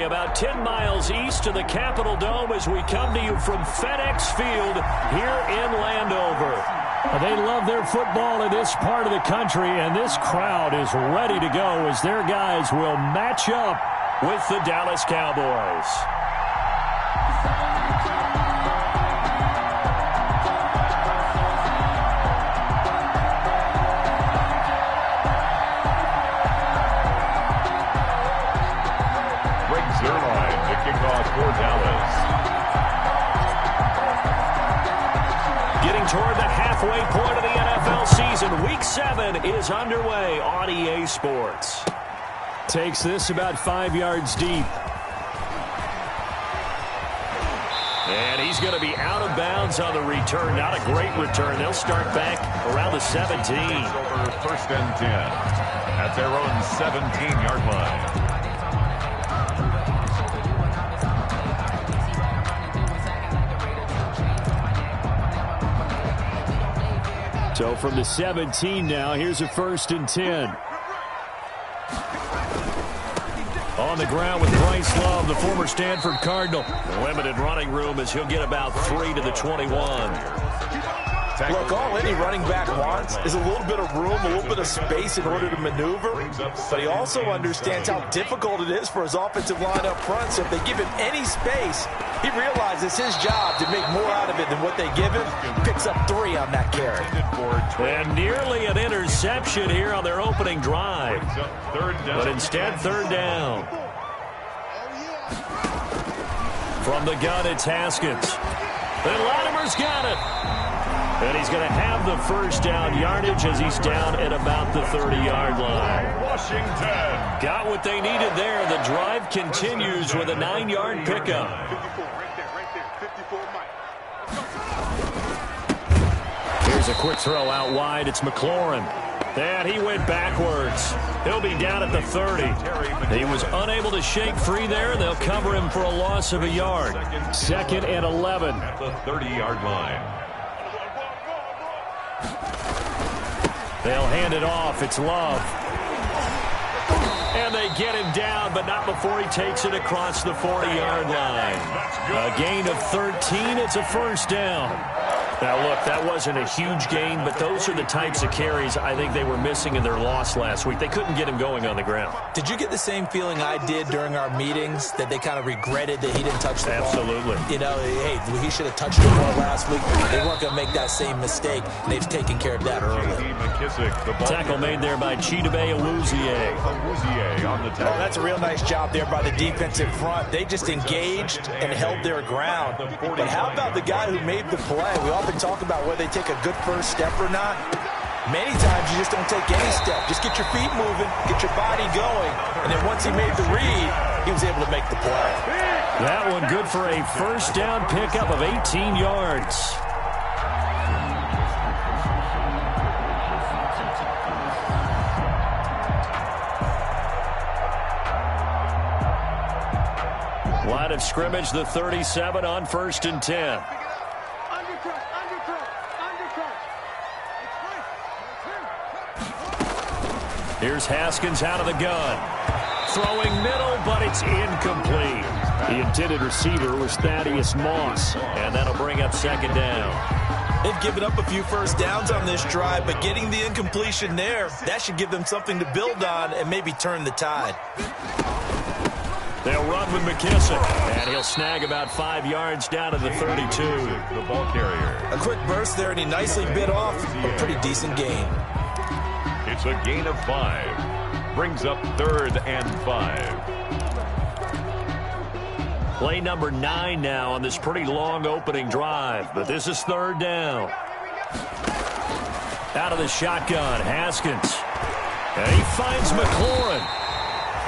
About 10 miles east of the Capitol Dome as we come to you from FedEx Field here in Landover. They love their football in this part of the country, and this crowd is ready to go as their guys will match up with the Dallas Cowboys. For Dallas. Getting toward the halfway point of the NFL season. Week 7 is underway on EA Sports. Takes this about 5 yards deep. And he's going to be out of bounds on the return. Not a great return. They'll start back around the 17. Over 1st and 10 at their own 17-yard line. So from the 17 now, here's a 1st and 10. On the ground with Bryce Love, the former Stanford Cardinal. Limited running room as he'll get about 3 to the 21. Look, all any running back wants is a little bit of room, a little bit of space in order to maneuver. But he also understands how difficult it is for his offensive line up front. So if they give him any space, he realizes his job to make more out of it than what they give him. Picks up 3 on that carry. And nearly an interception here on their opening drive. But instead, 3rd down. From the gun, it's Haskins. And Latimer's got it. And he's going to have the 1st down yardage as he's down at about the 30-yard line. Washington. Got what they needed there. The drive continues with a 9-yard pickup. Here's a quick throw out wide. It's McLaurin. And he went backwards. He'll be down at the 30. He was unable to shake free there. They'll cover him for a loss of a yard. 2nd and 11. At the 30-yard line. They'll hand it off. It's Love. And they get him down, but not before he takes it across the 40-yard line. A gain of 13. It's a 1st down. Now, look, that wasn't a huge gain, but those are the types of carries I think they were missing in their loss last week. They couldn't get him going on the ground. Did you get the same feeling I did during our meetings, that they kind of regretted that he didn't touch the ball? Absolutely. You know, hey, he should have touched the ball last week. They weren't going to make that same mistake, and they've taken care of that early. Tackle made there by Chidobe Awuzie on the tackle. Oh, that's a real nice job there by the defensive front. They just engaged and held their ground. But how about the guy who made the play? We often talk about whether they take a good first step or not. Many times you just don't take any step. Just get your feet moving, get your body going, and then once he made the read, he was able to make the play. That one good for a 1st down pickup of 18 yards. Line of scrimmage, the 37 on 1st and 10. Here's Haskins out of the gun. Throwing middle, but it's incomplete. The intended receiver was Thaddeus Moss, and that'll bring up 2nd down. They've given up a few 1st downs on this drive, but getting the incompletion there, that should give them something to build on and maybe turn the tide. They'll run with McKissick, and he'll snag about 5 yards down to the 32. The ball carrier. A quick burst there, and he nicely bit off a pretty decent gain. It's a gain of 5. Brings up 3rd and 5. Play number 9 now on this pretty long opening drive, but this is 3rd down. Out of the shotgun, Haskins. And he finds McLaurin.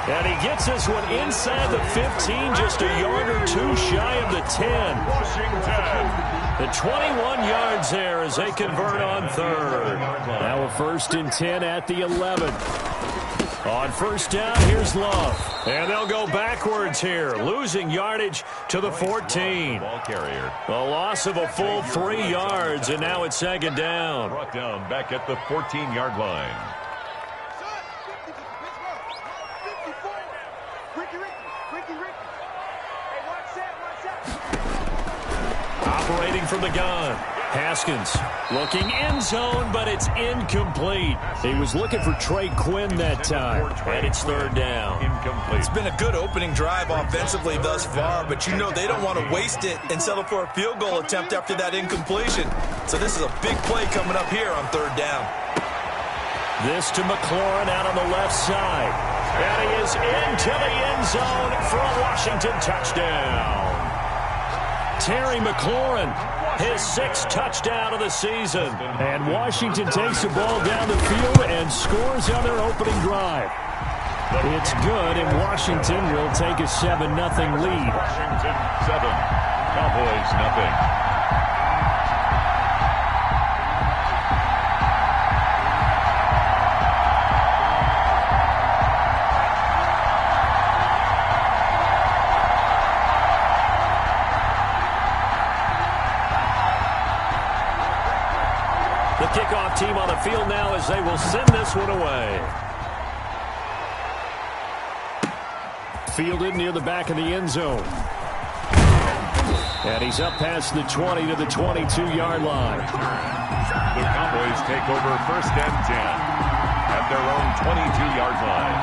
And he gets this one inside the 15, just a yard or 2 shy of the 10. Washington. The 21 yards there as they convert on 3rd. Now a 1st and 10 at the 11. On 1st down, here's Love. And they'll go backwards here, losing yardage to the 14. Ball carrier. A loss of a full 3 yards, and now it's 2nd down. Brought down back at the 14-yard line. Operating from the gun. Haskins looking end zone, but it's incomplete. He was looking for Trey Quinn that time, and it's third down. Incomplete. It's been a good opening drive offensively thus far, but you know they don't want to waste it and settle for a field goal attempt after that incompletion. So this is a big play coming up here on third down. This to McLaurin out on the left side. And he is into the end zone for a Washington touchdown. Terry McLaurin, his 6th touchdown of the season. And Washington takes the ball down the field and scores on their opening drive. It's good, and Washington will take a 7-0 lead. Washington 7, Cowboys 0. The kickoff team on the field now as they will send this one away. Fielded near the back of the end zone. And he's up past the 20 to the 22-yard line. The Cowboys take over 1st and 10 at their own 22-yard line.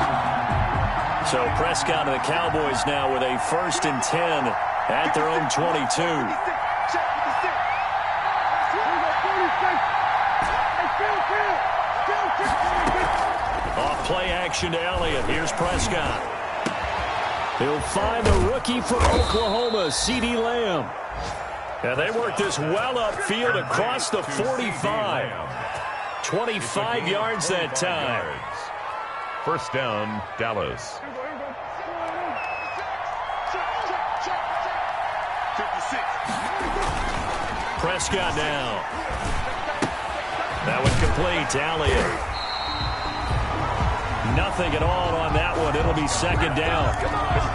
So Prescott and the Cowboys now with a 1st and 10 at their own 22. Off play action to Elliott. Here's Prescott. He'll find the rookie for Oklahoma, C.D. Lamb. And they work this well upfield across the 45. 25 yards that time. 1st down, Dallas. Prescott now. That one complete to Elliott. Nothing at all on that one. It'll be 2nd down.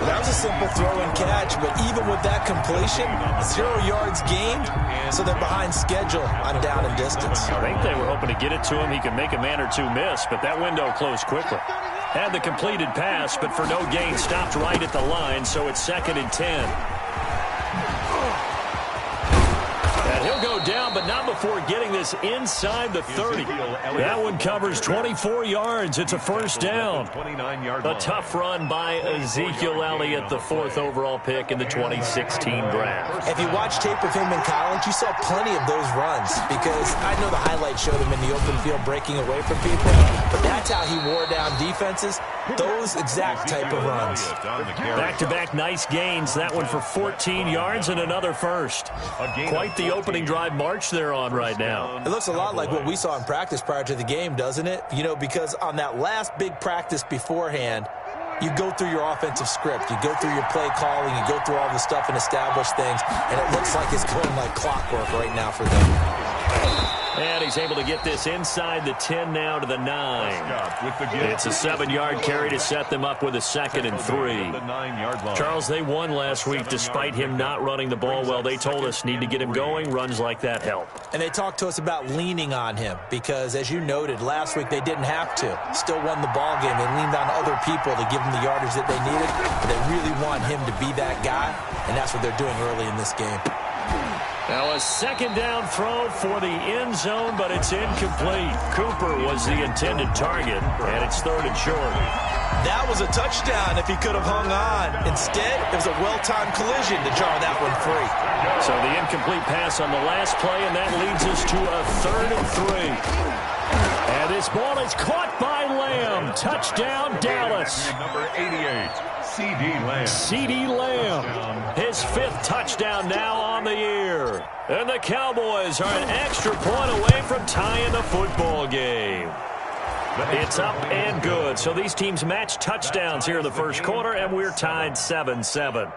That was a simple throw and catch, but even with that completion, 0 yards gained, so they're behind schedule on down and distance. I think they were hoping to get it to him. He could make a man or two miss, but that window closed quickly. Had the completed pass, but for no gain, stopped right at the line, so it's 2nd and 10. And he'll go down, but not before getting this inside the 30. That one covers 24 yards. It's a 1st down. A tough run by Ezekiel Elliott, the 4th overall pick in the 2016 draft. If you watch tape of him in college, you saw plenty of those runs because I know the highlights showed him in the open field breaking away from people, but that's how he wore down defenses, those exact type of runs. Back-to-back nice gains. That one for 14 yards and another 1st. Quite the opening drive march they're on right now. It looks a lot like what we saw in practice prior to the game, doesn't it? You know, because on that last big practice beforehand, you go through your offensive script, you go through your play calling, you go through all the stuff and establish things, and it looks like it's going like clockwork right now for them. And he's able to get this inside the 10 now to the 9. It's a 7-yard carry to set them up with a 2nd and 3. Charles, they won last week despite him not running the ball well. They told us need to get him going. Runs like that help. And they talked to us about leaning on him because, as you noted, last week they didn't have to. Still won the ball game. They leaned on other people to give them the yardage that they needed. But they really want him to be that guy, and that's what they're doing early in this game. Now a 2nd down throw for the end zone, but it's incomplete. Cooper was the intended target, and it's 3rd and short. That was a touchdown if he could have hung on. Instead, it was a well-timed collision to jar that one free. So the incomplete pass on the last play, and that leads us to a 3rd and 3. And this ball is caught by Lamb. Touchdown, Dallas. Number 88. C.D. Lamb. C.D. Lamb, his 5th touchdown now on the year. And the Cowboys are an extra point away from tying the football game. It's up and good. So these teams match touchdowns here in the 1st quarter, and we're tied 7-7.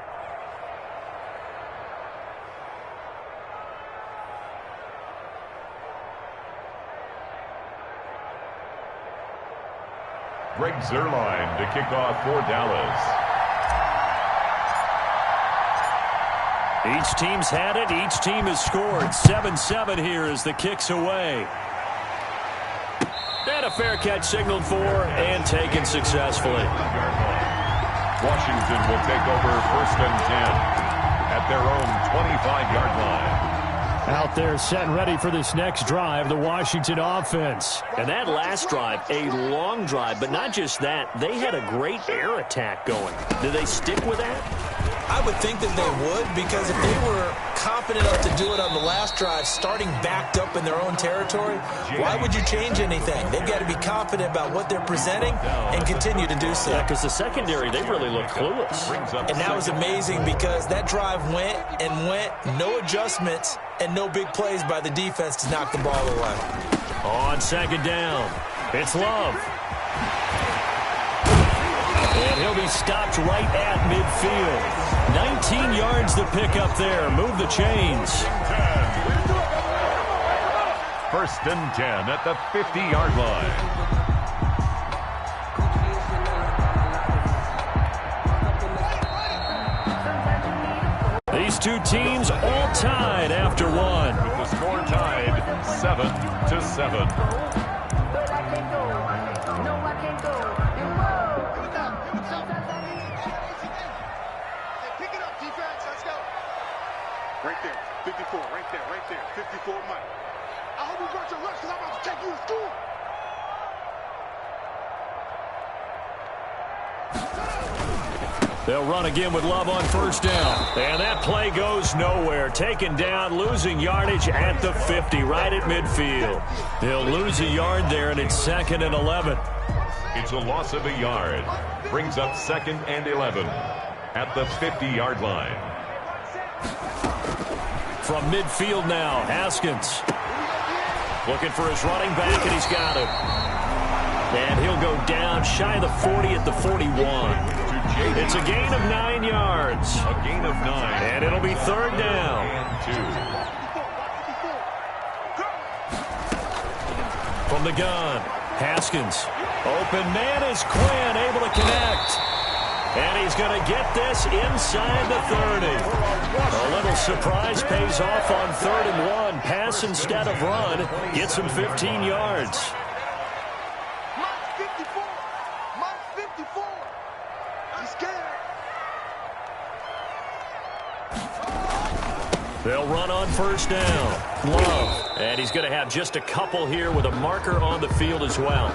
Greg Zuerlein to kick off for Dallas. Each team's had it. Each team has scored. 7-7 here as the kick's away. And a fair catch signaled for and taken successfully. Washington will take over 1st and 10. their own 25-yard line. Out there set and ready for this next drive, the Washington offense. And that last drive, a long drive, but not just that. They had a great air attack going. Do they stick with that? I would think that they would, because if they were confident enough to do it on the last drive, starting backed up in their own territory, why would you change anything? They've got to be confident about what they're presenting and continue to do so. Yeah, because the secondary, they really look clueless. And that was amazing because that drive went and went, no adjustments, and no big plays by the defense to knock the ball away. On second down, it's Love. And he'll be stopped right at midfield. 19 yards to pick up there. Move the chains. 1st and 10 at the 50-yard line. These two teams all tied after one. With the score tied 7-7. Right there, 54, right there, 54 Mike. I hope you got your rush because I'm about to take you to school. They'll run again with Love on 1st down. And that play goes nowhere. Taken down, losing yardage at the 50, right at midfield. They'll lose a yard there, and it's 2nd and 11. It's a loss of a yard. Brings up 2nd and 11 at the 50-yard line. From midfield now, Haskins. Looking for his running back, and he's got him. And he'll go down shy of the 40 at the 41. It's a gain of 9 yards. A gain of 9. And it'll be 3rd down. And 2. From the gun, Haskins. Open man is Quinn, able to connect. And he's going to get this inside the 30. A little surprise pays off on 3rd and 1. Pass instead of run. Gets him 15 yards. Mike 54. Mike 54. He's scared. They'll run on 1st down. Love. And he's going to have just a couple here with a marker on the field as well.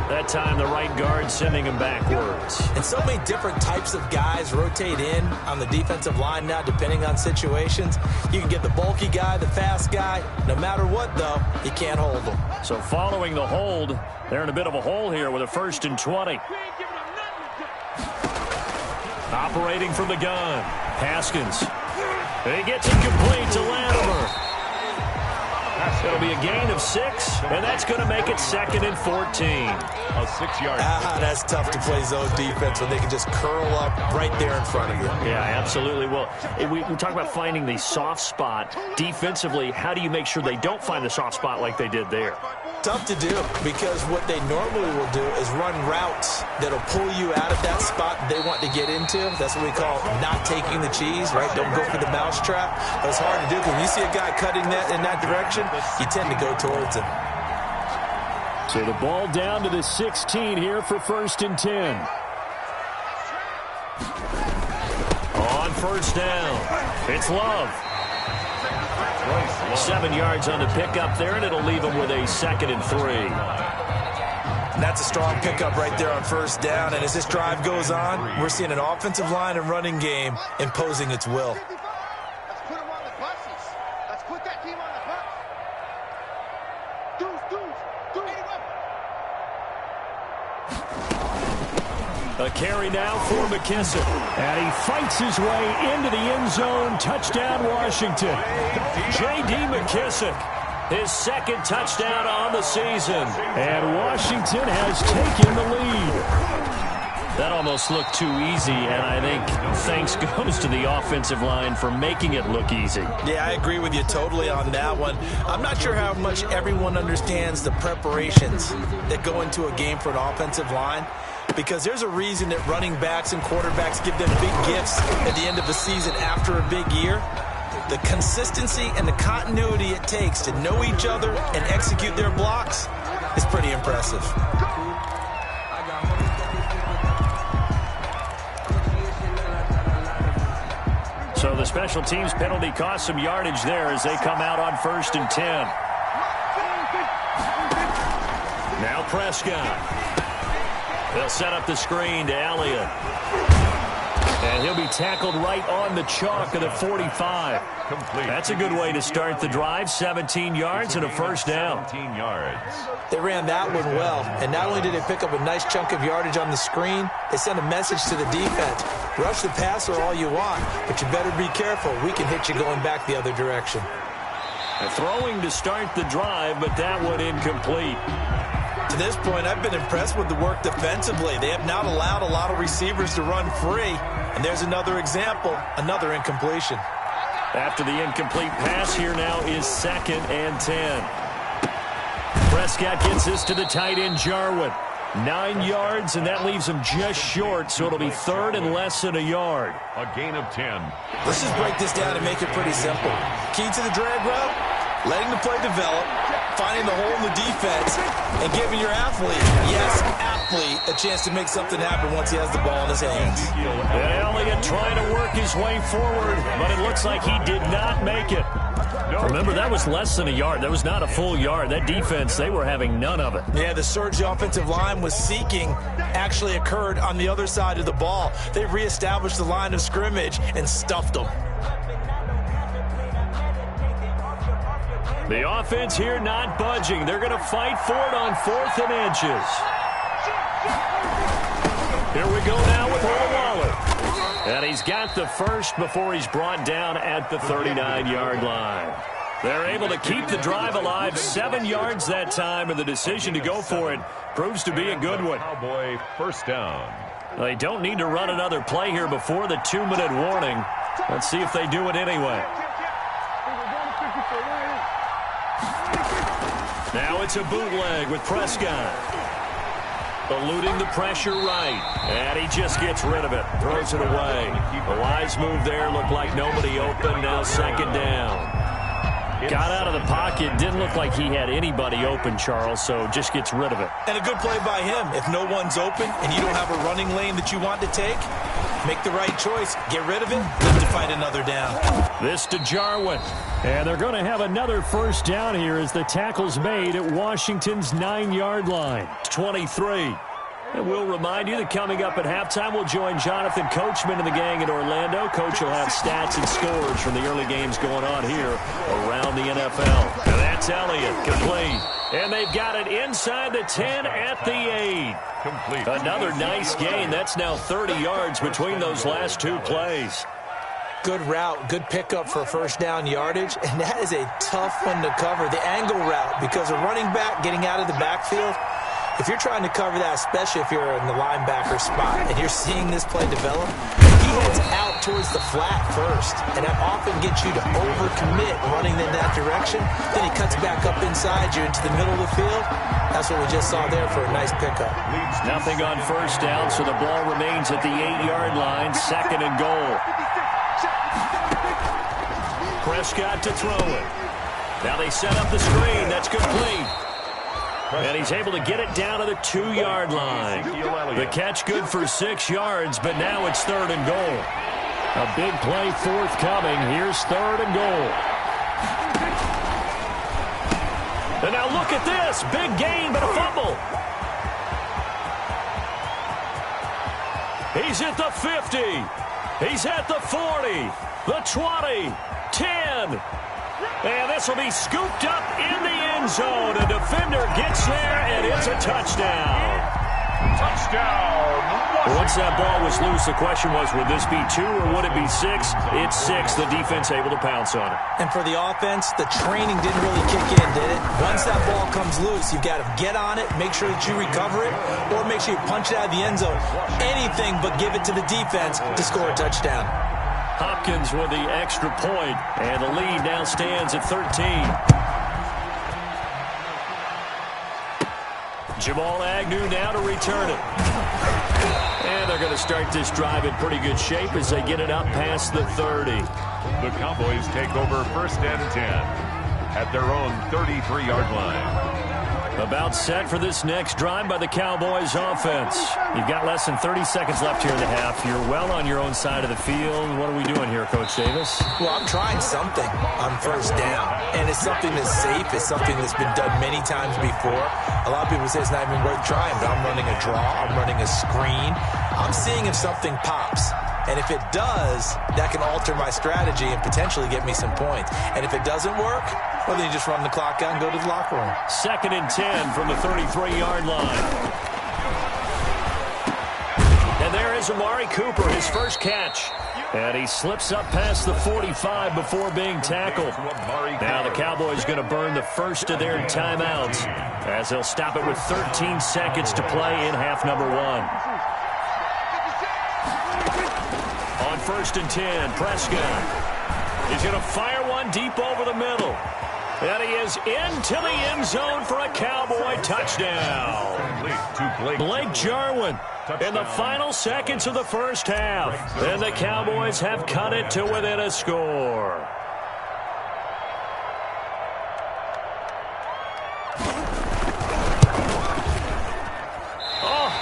That time, the right guard sending him backwards. And so many different types of guys rotate in on the defensive line now, depending on situations. You can get the bulky guy, the fast guy. No matter what, though, you can't hold them. So following the hold, they're in a bit of a hole here with a 1st and 20. Operating from the gun, Haskins. He gets it complete to Latimer. It'll be a gain of 6, and that's going to make it 2nd and 14. A 6-yard. That's tough to play zone defense when they can just curl up right there in front of you. Yeah, absolutely. Well, we talk about finding the soft spot. Defensively, how do you make sure they don't find the soft spot like they did there? Tough to do, because what they normally will do is run routes that'll pull you out of that spot they want to get into. That's what we call not taking the cheese, right? Don't go for the mousetrap. But it's hard to do because when you see a guy cutting that in that direction, you tend to go towards him. So the ball down to the 16 here for 1st and 10. On 1st down, it's Love. 7 yards on the pickup there, and it'll leave him with a 2nd and 3. And that's a strong pickup right there on 1st down. And as this drive goes on, we're seeing an offensive line and running game imposing its will. Let's put him on the buses. Let's put that team on the bus. A carry now for McKissick. And he fights his way into the end zone. Touchdown, Washington. J.D. McKissick, his 2nd touchdown on the season. And Washington has taken the lead. That almost looked too easy, and I think thanks goes to the offensive line for making it look easy. Yeah, I agree with you totally on that one. I'm not sure how much everyone understands the preparations that go into a game for an offensive line, because there's a reason that running backs and quarterbacks give them big gifts at the end of the season after a big year. The consistency and the continuity it takes to know each other and execute their blocks is pretty impressive. So the special teams penalty cost some yardage there as they come out on 1st and 10. Now Prescott. They'll set up the screen to Elliott. And he'll be tackled right on the chalk of the 45. Complete. That's a good way to start the drive. 17 yards and a first down. 17 yards. They ran that one well, and not only did they pick up a nice chunk of yardage on the screen, they sent a message to the defense. Rush the passer all you want, but you better be careful. We can hit you going back the other direction. Throwing to start the drive, but that one incomplete. To this point, I've been impressed with the work defensively. They have not allowed a lot of receivers to run free. And there's another example, another incompletion. After the incomplete pass, here now is 2nd and 10. Prescott gets this to the tight end, Jarwin. 9 yards, and that leaves him just short, so it'll be 3rd and less than a yard. A gain of 10. Let's just break this down and make it pretty simple. Key to the drag route, letting the play develop, finding the hole in the defense, and giving your athlete, yes, athlete, a chance to make something happen once he has the ball in his hands. And Elliott trying to work his way forward, but it looks like he did not make it. Remember, that was less than a yard. That was not a full yard. That defense, they were having none of it. Yeah, the surge the offensive line was seeking actually occurred on the other side of the ball. They reestablished the line of scrimmage and stuffed them. The offense here not budging. They're going to fight for it on 4th and inches. Here we go now with Waller. And he's got the first before he's brought down at the 39-yard line. They're able to keep the drive alive. 7 yards that time, and the decision to go for it proves to be a good one. Cowboy first down. They don't need to run another play here before the 2-minute warning. Let's see if they do it anyway. Now it's a bootleg with Prescott. Eluding the pressure right. And he just gets rid of it. Throws it away. A wise move there. Looked like nobody open. Now 2nd down. Got out of the pocket. Didn't look like he had anybody open, Charles, so just gets rid of it. And a good play by him. If no one's open and you don't have a running lane that you want to take, make the right choice. Get rid of it. Live to fight another down. This to Jarwin. And they're going to have another first down here as the tackle's made at Washington's 9-yard line. 23. And we'll remind you that coming up at halftime, we'll join Jonathan Coachman and the gang in Orlando. Coach will have stats and scores from the early games going on here around the NFL. And that's Elliott, complete. And they've got it inside the 10 at the 8. Complete. Another nice gain. That's now 30 yards between those last 2 plays. Good route, good pickup for first down yardage, and that is a tough one to cover. The angle route, because a running back getting out of the backfield, if you're trying to cover that, especially if you're in the linebacker spot and you're seeing this play develop, he heads out towards the flat first, and that often gets you to overcommit running in that direction. Then he cuts back up inside you into the middle of the field. That's what we just saw there for a nice pickup. Nothing on first down, so the ball remains at the 8-yard line, 2nd and goal. Prescott to throw it. Now they set up the screen. That's complete. And he's able to get it down to the 2-yard line. The catch good for 6 yards, but now it's 3rd and goal. A big play forthcoming. Here's 3rd and goal. And now look at this. Big gain, but a fumble. He's at the 50. He's at the 40. The 20. 10. And this will be scooped up in the end zone. A defender gets there, and it's a touchdown. Touchdown. Once that ball was loose, the question was, would this be 2 or would it be 6? It's 6. The defense able to pounce on it. And for the offense, the training didn't really kick in, did it? Once that ball comes loose, you've got to get on it, make sure that you recover it, or make sure you punch it out of the end zone. Anything but give it to the defense to score a touchdown. Hopkins with the extra point, and the lead now stands at 13. Jamal Agnew now to return it. And they're going to start this drive in pretty good shape as they get it up past the 30. The Cowboys take over 1st and 10 at their own 33-yard line. About set for this next drive by the Cowboys offense. You've got less than 30 seconds left here in the half. You're well on your own side of the field. What are we doing here, Coach Davis? Well, I'm trying something on first down, and it's something that's safe. It's something that's been done many times before. A lot of people say it's not even worth trying, but I'm running a draw. I'm running a screen. I'm seeing if something pops. And if it does, that can alter my strategy and potentially get me some points. And if it doesn't work, well, then you just run the clock out and go to the locker room. 2nd and 10 from the 33-yard line. And there is Amari Cooper, his first catch. And he slips up past the 45 before being tackled. Now the Cowboys going to burn the first of their timeouts as they'll stop it with 13 seconds to play in half number 1. On 1st and 10, Prescott. He's going to fire one deep over the middle. And he is into the end zone for a Cowboy touchdown. Blake Jarwin in the final seconds of the first half. And the Cowboys have cut it to within a score.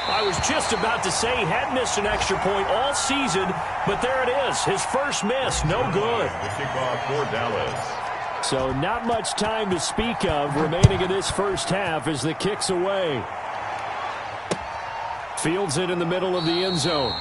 I was just about to say he had missed an extra point all season, but there it is. His first miss, no good. The kickoff for Dallas. So not much time to speak of remaining in this first half as the kick's away. Fields it in the middle of the end zone.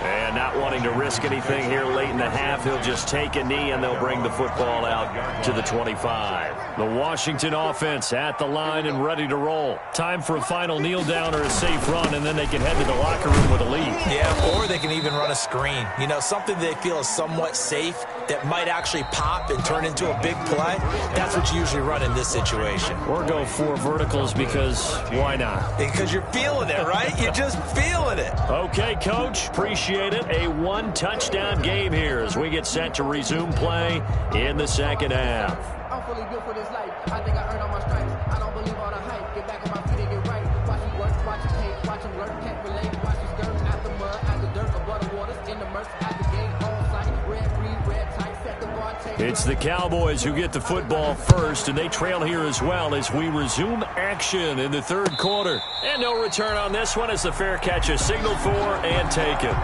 And not wanting to risk anything here late in the half, he'll just take a knee and they'll bring the football out to the 25. The Washington offense at the line and ready to roll. Time for a final kneel down or a safe run, and then they can head to the locker room with a lead. Yeah, or they can even run a screen. You know, something they feel is somewhat safe that might actually pop and turn into a big play. That's what you usually run in this situation. Or go 4 verticals because why not? Because you're feeling it, right? You're just feeling it. Okay, Coach. Appreciate it. A 1-touchdown game here as we get set to resume play in the second half. I'm fully built for this life. I think I earned all my stripes. I don't believe all the hype. Get back on my feet and get right. Watch me work, watch him hate, watch him learn, can't relate. Watch his skirt at the mud, at the dirt, above the waters, in the murks, at the gate, on site, red, green, red, tight, set the bar, take. It's the Cowboys who get the football first, and they trail here as well as we resume action in the third quarter. And no return on this one as the fair catch is signaled for and taken.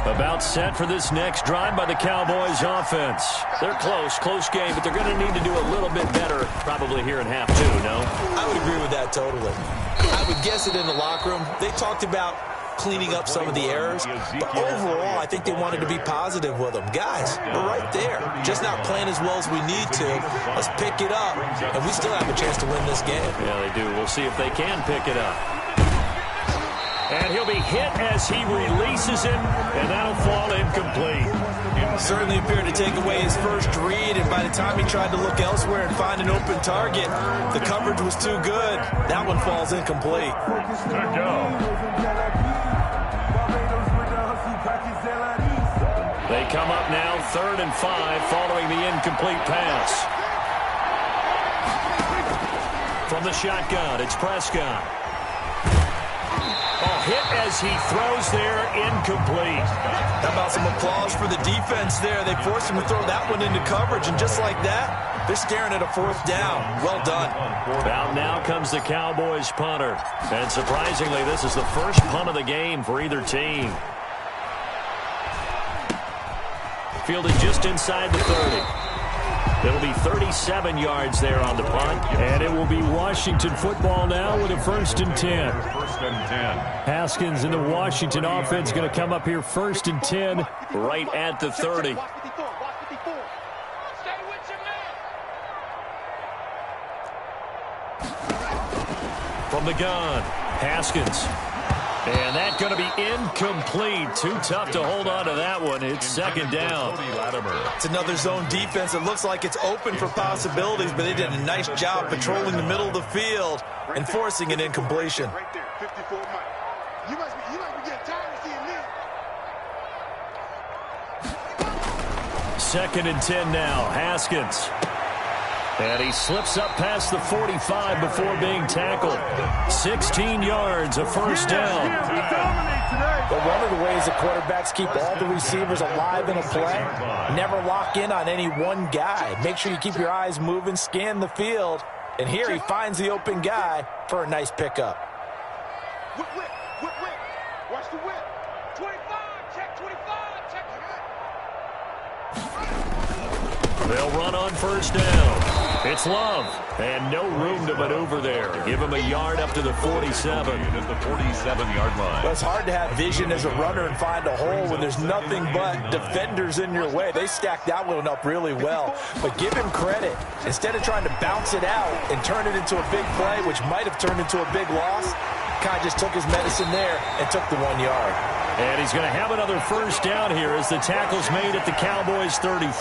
About set for this next drive by the Cowboys offense. They're close game, but they're going to need to do a little bit better probably here in half 2, no? I would agree with that totally. I would guess it in the locker room. They talked about cleaning up some of the errors, but overall, I think they wanted to be positive with them. Guys, we're right there. Just not playing as well as we need to. Let's pick it up, and we still have a chance to win this game. Yeah, they do. We'll see if they can pick it up. And he'll be hit as he releases him, and that'll fall incomplete. Certainly appeared to take away his first read, and by the time he tried to look elsewhere and find an open target, the coverage was too good. That one falls incomplete. Good go. They come up now 3rd and 5 following the incomplete pass. From the shotgun, it's Prescott. Hit as he throws there, incomplete. How about some applause for the defense there? They forced him to throw that one into coverage, and just like that, they're staring at a 4th down. Well done. Well, now comes the Cowboys punter. And surprisingly, this is the first punt of the game for either team. Fielded just inside the 30. It'll be 37 yards there on the punt, and it will be Washington football now with a 1st and 10. 1st and 10. Haskins in the Washington offense going to come up here 1st and 10 right at the 30. From the gun, Haskins. And that's going to be incomplete. Too tough to hold on to that one. It's 2nd down. It's another zone defense. It looks like it's open for possibilities, but they did a nice job patrolling the middle of the field and forcing an incompletion. Right there, 54 Mike. You must be getting tired of seeing me. 2nd and 10 now. Haskins. And he slips up past the 45 before being tackled. 16 yards, a first down. But one of the ways the quarterbacks keep all the receivers alive in a play, never lock in on any one guy. Make sure you keep your eyes moving, scan the field. And here he finds the open guy for a nice pickup. Whip, whip, whip, whip. Watch the whip. 25, check 25, check. They'll run on first down. It's Love, and no room to maneuver there. Give him a yard up to the 47. At the 47-yard line. Well, it's hard to have vision as a runner and find a hole when there's nothing but defenders in your way. They stacked that one up really well. But give him credit. Instead of trying to bounce it out and turn it into a big play, which might have turned into a big loss, Kai just took his medicine there and took the 1 yard. And he's going to have another first down here as the tackle's made at the Cowboys 33.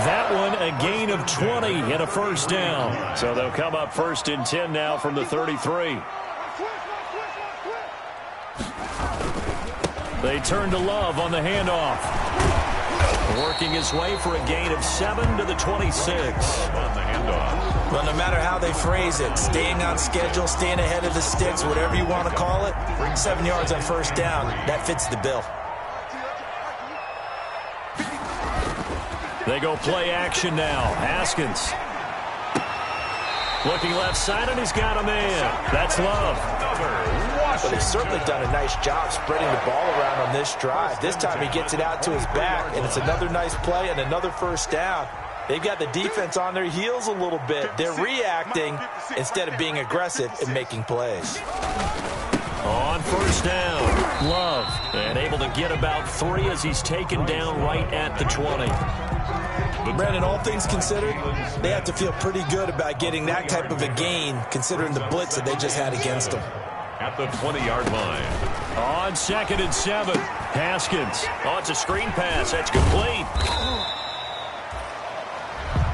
That one a gain of 20 and a first down. So they'll come up first and 10 now from the 33. They turn to Love on the handoff. Working his way for a gain of 7 to the 26. On the handoff. Well, no matter how they phrase it, staying on schedule, staying ahead of the sticks, whatever you want to call it, 7 yards on first down, that fits the bill. They go play action now. Haskins. Looking left side, and he's got a man. That's Love. But he's certainly done a nice job spreading the ball around on this drive. This time he gets it out to his back, and it's another nice play and another first down. They've got the defense on their heels a little bit. They're reacting instead of being aggressive and making plays. On first down, Love, and able to get about 3 as he's taken down right at the 20. Brandon, all things considered, they have to feel pretty good about getting that type of a gain, considering the blitz that they just had against them. At the 20-yard line. On 2nd and 7, Haskins. Oh, it's a screen pass. That's complete.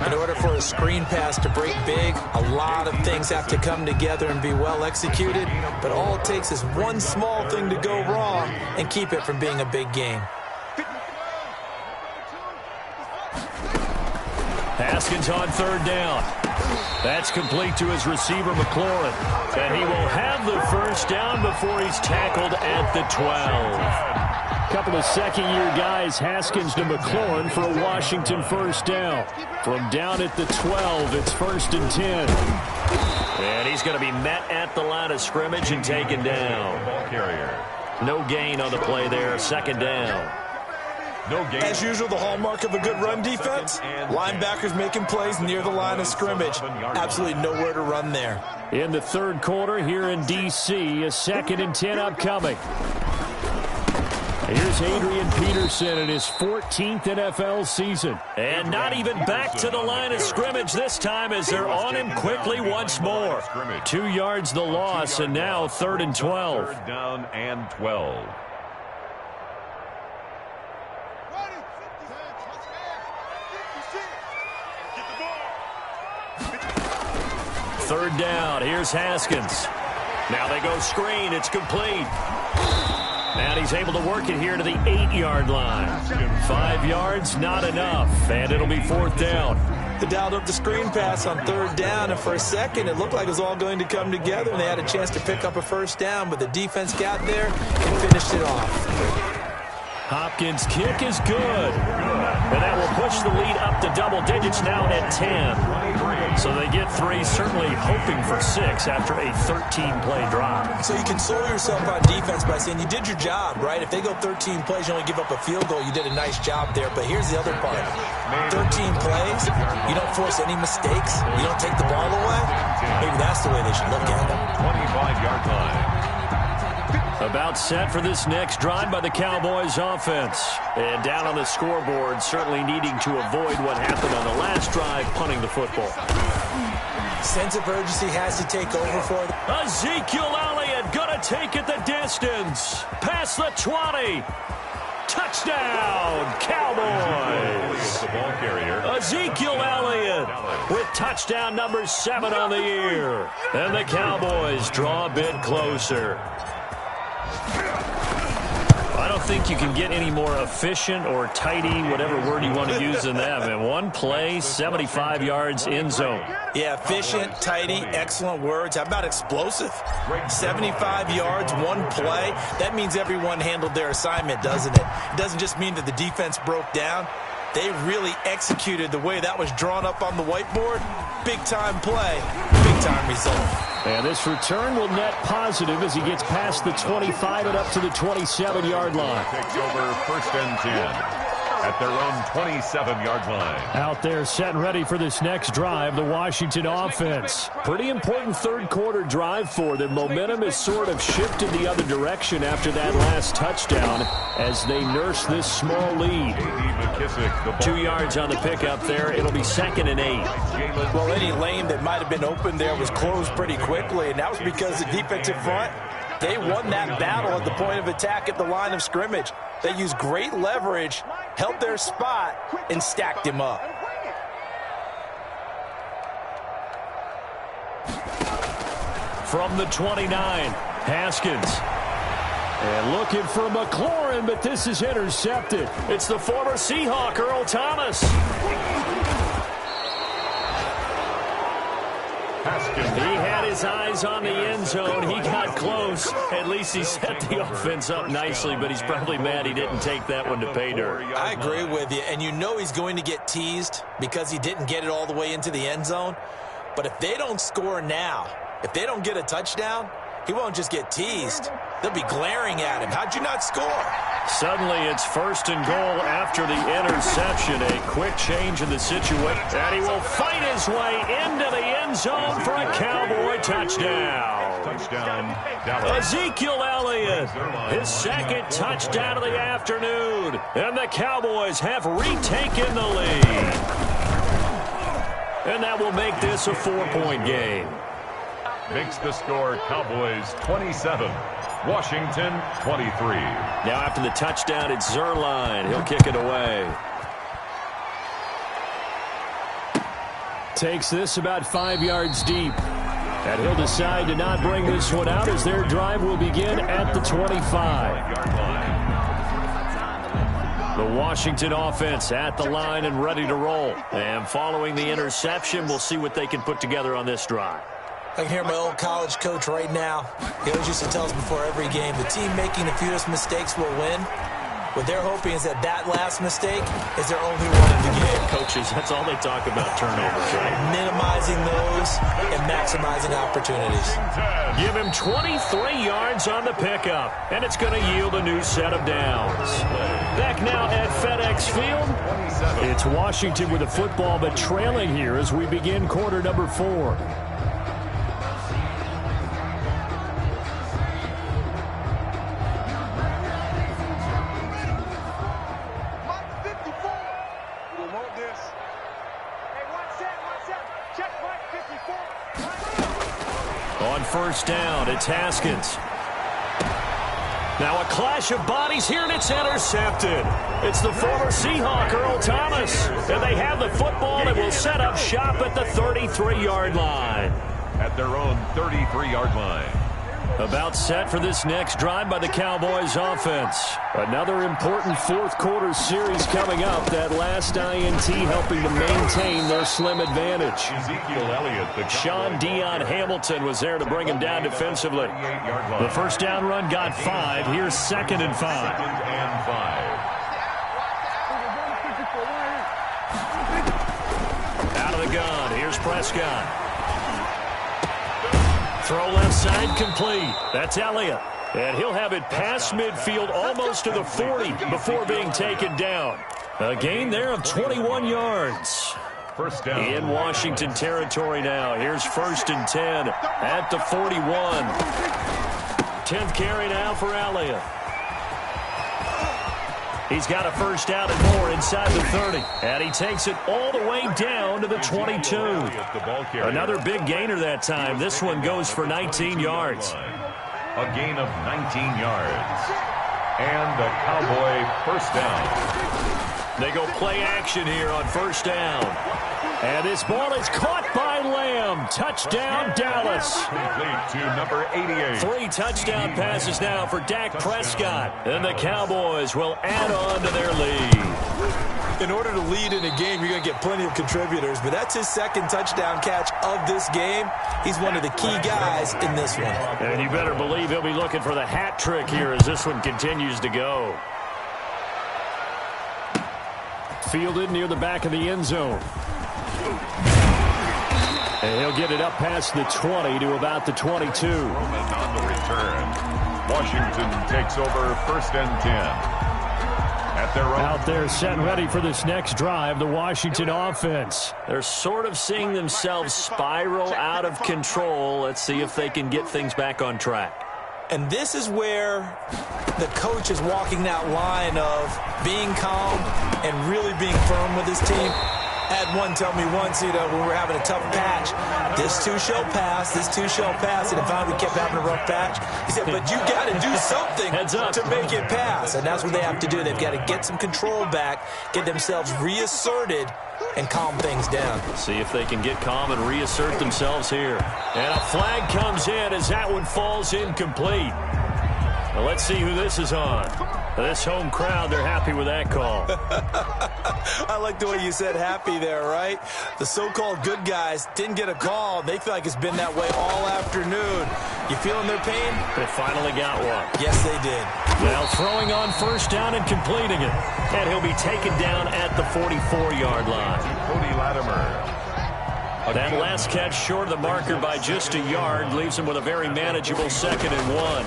In order for a screen pass to break big, a lot of things have to come together and be well executed, but all it takes is one small thing to go wrong and keep it from being a big game. Haskins on 3rd down. That's complete to his receiver, McLaurin. And he will have the first down before he's tackled at the 12. Couple of second-year guys, Haskins to McLaurin for a Washington first down. From down at the 12, it's 1st and 10. And he's going to be met at the line of scrimmage and taken down. Ball carrier. No gain on the play there, 2nd down. No gain. As usual, the hallmark of a good run defense, linebackers making plays near the line of scrimmage. Absolutely nowhere to run there. In the 3rd quarter here in D.C., a 2nd and 10 upcoming. Here's Adrian Peterson in his 14th NFL season. And not even back to the line of scrimmage this time as they're on him quickly once more. 2 yards the loss, and now 3rd and 12. 3rd down and 12. Third down, here's Haskins. Now they go screen, it's complete. And he's able to work it here to the 8-yard line. 5 yards, not enough, and it'll be 4th down. They dialed up the screen pass on 3rd down, and for a second it looked like it was all going to come together, and they had a chance to pick up a first down, but the defense got there and finished it off. Hopkins' kick is good. And that will push the lead up to double digits now at 10. So they get 3, certainly hoping for 6 after a 13-play drive. So you console yourself on defense by saying you did your job, right? If they go 13 plays, you only give up a field goal, you did a nice job there. But here's the other part. 13 plays, you don't force any mistakes, you don't take the ball away. Maybe that's the way they should look at it. 25-yard line. About set for this next drive by the Cowboys offense. And down on the scoreboard, certainly needing to avoid what happened on the last drive, punting the football. Sense of urgency has to take over for them. Ezekiel Elliott gonna take it the distance. Past the 20. Touchdown, Cowboys. The ball carrier. Ezekiel Elliott with touchdown number 7 on the year. And the Cowboys draw a bit closer. I don't think you can get any more efficient or tidy, whatever word you want to use than that. And one play, 75 yards in zone. Yeah, efficient, tidy, excellent words. How about explosive? 75 yards, one play. That means everyone handled their assignment, doesn't it? It doesn't just mean that the defense broke down. They really executed the way that was drawn up on the whiteboard. Big-time play, big-time result. And this return will net positive as he gets past the 25 and up to the 27-yard line. Takes over 1st and 10 at their own 27-yard line. Out there set and ready for this next drive, the Washington offense. Pretty important third-quarter drive for them. Momentum has sort of shifted the other direction after that last touchdown as they nurse this small lead. 2 yards on the pickup there. It'll be 2nd and 8. Well, any lane that might have been open there was closed pretty quickly, and that was because the defensive front, they won that battle at the point of attack at the line of scrimmage. They used great leverage, held their spot, and stacked him up. From the 29, Haskins. And looking for McLaurin, but this is intercepted. It's the former Seahawk, Earl Thomas. He had his eyes on the end zone. He got close. At least he set the offense up nicely, but he's probably mad he didn't take that one to pay dirt. I agree with you, and you know he's going to get teased because he didn't get it all the way into the end zone. But if they don't score now, if they don't get a touchdown, he won't just get teased. They'll be glaring at him. How'd you not score? Suddenly it's 1st and goal after the interception. A quick change in the situation. And he will fight his way into the end zone for a Cowboy touchdown. Ezekiel Elliott, his 2nd touchdown of the afternoon. And the Cowboys have retaken the lead. And that will make this a 4-point game. Makes the score Cowboys 27, Washington 23. Now after the touchdown, it's Zerline. He'll kick it away. Takes this about 5 yards deep. And he'll decide to not bring this one out as their drive will begin at the 25. The Washington offense at the line and ready to roll. And following the interception, we'll see what they can put together on this drive. I can hear my old college coach right now. He always used to tell us before every game, the team making the fewest mistakes will win. What they're hoping is that last mistake is their only one in the game. Coaches, that's all they talk about, turnovers, right? Minimizing those and maximizing opportunities. Give him 23 yards on the pickup, and it's going to yield a new set of downs. Back now at FedEx Field, it's Washington with the football, but trailing here as we begin quarter number 4. On 1st down, it's Haskins. Now a clash of bodies here, and it's intercepted. It's the former Seahawk, Earl Thomas. And they have the football and will set up shop at the 33-yard line. At their own 33-yard line. About set for this next drive by the Cowboys offense. Another important fourth-quarter series coming up. That last INT helping to maintain their slim advantage. Ezekiel Elliott. Sean Dion Hamilton was there to bring him down defensively. The first down run got 5. Here's 2nd and 5. 2nd and 5. Out of the gun. Here's Prescott. Throw left side complete. That's Elliott. And he'll have it past midfield almost to the 40 before being taken down. A gain there of 21 yards. First down. In Washington territory now. Here's 1st and 10 at the 41. 10th carry now for Elliott. He's got a first down and more inside the 30. And he takes it all the way down to the 22. Another big gainer that time. This one goes for 19 yards. A gain of 19 yards. And a Cowboy first down. They go play action here on 1st down. And this ball is caught by Lamb. him. Touchdown, Dallas. Complete to number 88. 3 touchdown passes now for Dak Prescott. And the Cowboys will add on to their lead. In order to lead in a game, you're going to get plenty of contributors, but that's his second touchdown catch of this game. He's one of the key guys in this one. And you better believe he'll be looking for the hat trick here as this one continues to go. Fielded near the back of the end zone. And he'll get it up past the 20 to about the 22. Roman on the return. Washington takes over 1st and 10. At their own. Out there set ready for this next drive, the Washington offense. They're sort of seeing themselves spiral out of control. Let's see if they can get things back on track. And this is where the coach is walking that line of being calm and really being firm with his team. Had one tell me once, when we were having a tough patch, this too shall pass, this too shall pass, and finally we kept having a rough patch. He said, but you got to do something to make it pass, and that's what they have to do. They've got to get some control back, get themselves reasserted, and calm things down. See if they can get calm and reassert themselves here. And a flag comes in as that one falls incomplete. Well, let's see who this is on. This home crowd, they're happy with that call. I like the way you said happy there, right? The so-called good guys didn't get a call. They feel like it's been that way all afternoon. You feeling their pain? They finally got one. Yes, they did. Now throwing on 1st down and completing it. And he'll be taken down at the 44-yard line. Cody Latimer. That last catch short of the marker by just a yard leaves him with a very manageable 2nd and 1.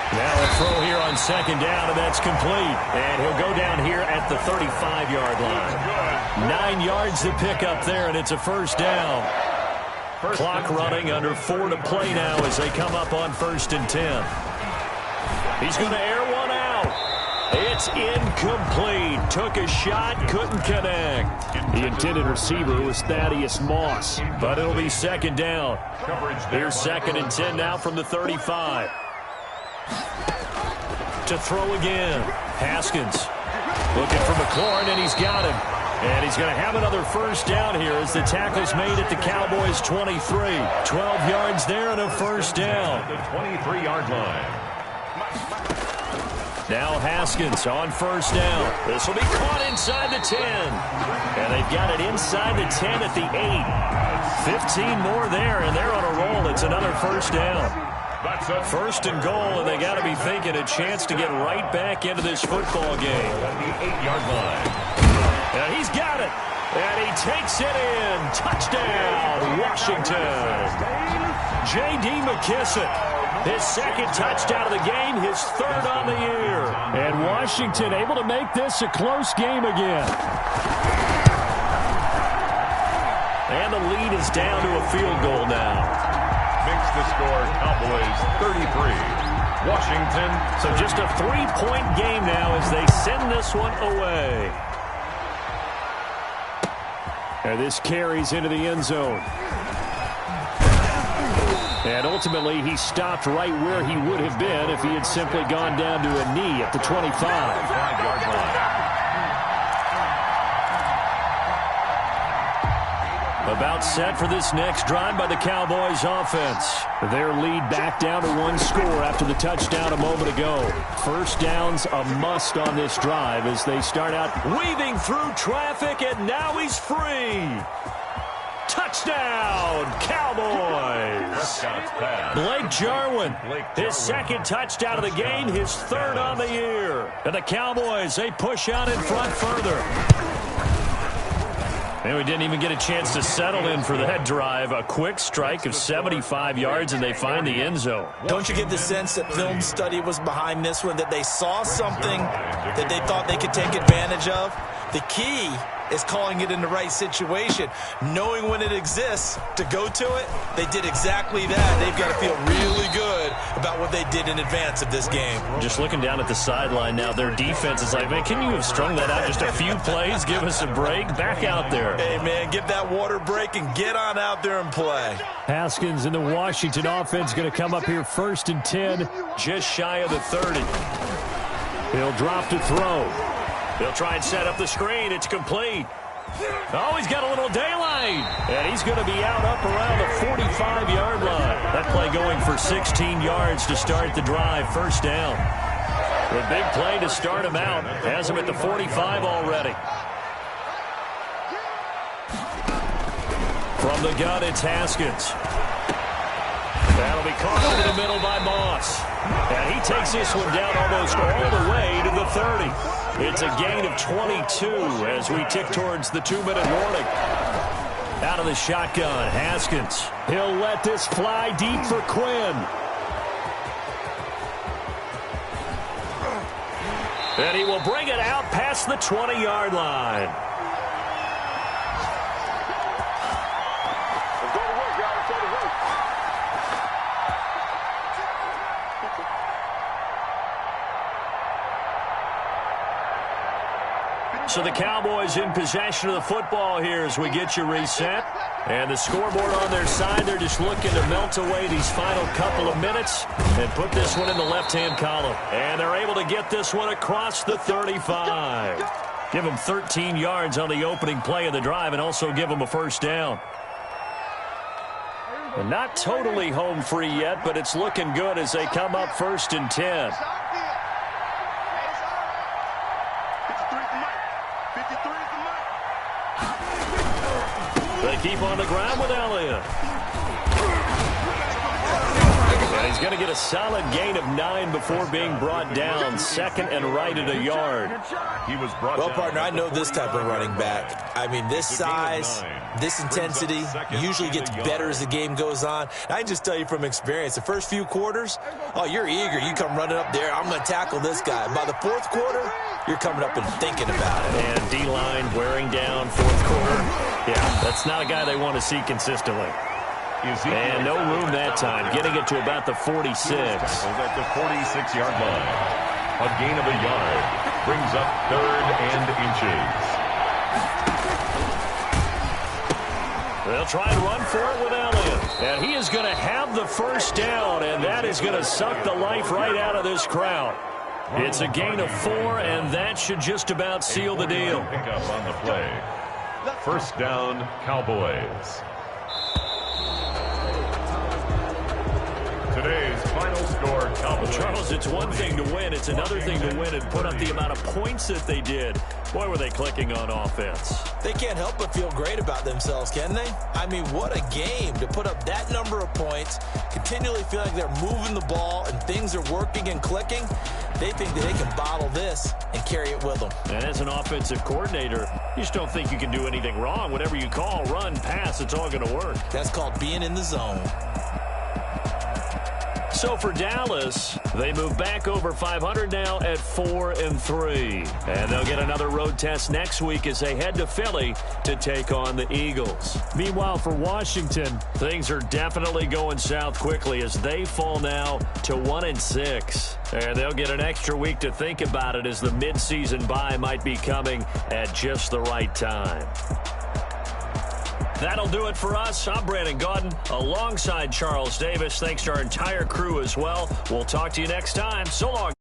Now a throw here on 2nd down, and that's complete. And he'll go down here at the 35-yard line. 9 yards to pick up there, and it's a 1st down. Clock running, under 4 to play now as they come up on 1st and 10. He's going to air one out. It's incomplete. Took a shot, couldn't connect. The intended receiver was Thaddeus Moss, but it'll be 2nd down. Here's 2nd and 10 now from the 35. To throw again. Haskins looking for McLaurin, and he's got him. And he's going to have another 1st down here as the tackle's made at the Cowboys' 23. 12 yards there and a 1st down. The 23-yard line. Now Haskins on 1st down. This will be caught inside the 10. And they've got it inside the 10 at the 8. 15 more there, and they're on a roll. It's another 1st down. 1st and goal, and they got to be thinking a chance to get right back into this football game. At the 8-yard line. And he's got it. And he takes it in. Touchdown, Washington. J.D. McKissick. His 2nd touchdown of the game, his 3rd on the year. And Washington able to make this a close game again. And the lead is down to a field goal now. Makes the score Cowboys 33. Washington. So just a 3-point game now as they send this one away. And this carries into the end zone. And ultimately, he stopped right where he would have been if he had simply gone down to a knee at the 25. 5-yard line. About set for this next drive by the Cowboys offense. Their lead back down to 1 score after the touchdown a moment ago. 1st down's a must on this drive as they start out weaving through traffic, and now he's free. Touchdown, Cowboys. Blake Jarwin, his 2nd touchdown of the game, his 3rd on the year. And the Cowboys, they push out in front further. And we didn't even get a chance to settle in for that drive. A quick strike of 75 yards, and they find the end zone. Don't you get the sense that film study was behind this one, that they saw something that they thought they could take advantage of? The key is calling it in the right situation, knowing when it exists to go to it. They did exactly that. They've got to feel really good about what they did in advance of this game. Just looking down at the sideline now, their defense is like, man, can you have strung that out just a few plays? Give us a break. Back out there. Hey, man, give that water break and get on out there and play. Haskins and the Washington offense going to come up here 1st and 10, just shy of the 30. He'll drop to throw. He'll try and set up the screen. It's complete. Oh, he's got a little daylight. And he's going to be out up around the 45-yard line. That play going for 16 yards to start the drive. First down. The big play to start him out. Has him at the 45 already. From the gun, it's Haskins. That'll be caught over the middle by Moss. And he takes this one down almost all the way to the 30. It's a gain of 22 as we tick towards the 2-minute warning. Out of the shotgun, Haskins. He'll let this fly deep for Quinn. And he will bring it out past the 20-yard line. So the Cowboys in possession of the football here as we get you reset. And the scoreboard on their side, they're just looking to melt away these final couple of minutes and put this one in the left-hand column. And they're able to get this one across the 35. Give them 13 yards on the opening play of the drive and also give them a first down. And not totally home free yet, but it's looking good as they come up 1st and 10. They keep on the ground with Elliott. And he's going to get a solid gain of 9 before being brought down. Second and right at a yard. He was brought well, down. partner, I know this type of running back. I mean, this size, this intensity usually gets better as the game goes on. I can just tell you from experience, the first few quarters, oh, you're eager. You come running up there, I'm going to tackle this guy. By the 4th quarter, you're coming up and thinking about it. And D-line wearing down 4th quarter. Yeah, that's not a guy they want to see consistently. And no room that time, getting it to about the 46. At the 46-yard line. A gain of a yard. Brings up 3rd and inches. They'll try and run for it with Elliott. And he is going to have the first down, and that is going to suck the life right out of this crowd. It's a gain of 4, and that should just about seal the deal. Pick up on the play. First down, Cowboys. Today's final score, Cowboys. Charles, it's one thing to win. It's another thing to win and put up the amount of points that they did. Boy, were they clicking on offense. They can't help but feel great about themselves, can they? I mean, what a game to put up that number of points, continually feel like they're moving the ball and things are working and clicking. They think that they can bottle this and carry it with them. And as an offensive coordinator, you just don't think you can do anything wrong. Whatever you call, run, pass, it's all going to work. That's called being in the zone. So for Dallas, they move back over 500 now at 4-3. And they'll get another road test next week as they head to Philly to take on the Eagles. Meanwhile, for Washington, things are definitely going south quickly as they fall now to 1-6. And they'll get an extra week to think about it as the midseason bye might be coming at just the right time. That'll do it for us. I'm Brandon Gaudin alongside Charles Davis. Thanks to our entire crew as well. We'll talk to you next time. So long.